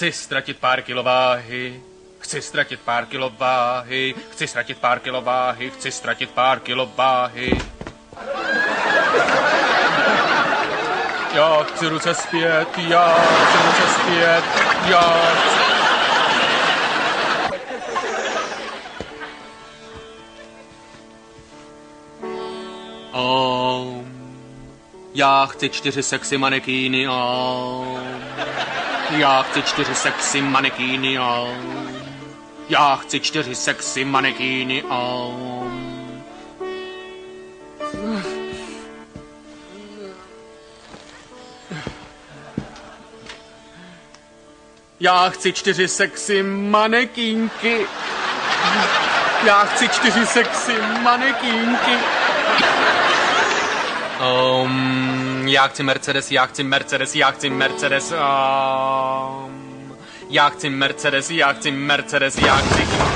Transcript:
Chci ztratit pár kilo váhy. Chci ztratit pár kilo váhy. Chci ztratit pár kilo váhy. Chci ztratit pár kilo váhy. Já chci ruce zpět, já chci ruce zpět, já chci... Já chci 4 sexy manekýny, já chci 4 sexy manekýny, já chci 4 sexy manekýny, Já chci 4 sexy manekínky. Já chci 4 sexy manekínky. Já chci Mercedes, já chci Mercedes, já chci Mercedes. Já chci Mercedes, já chci Mercedes, já chci...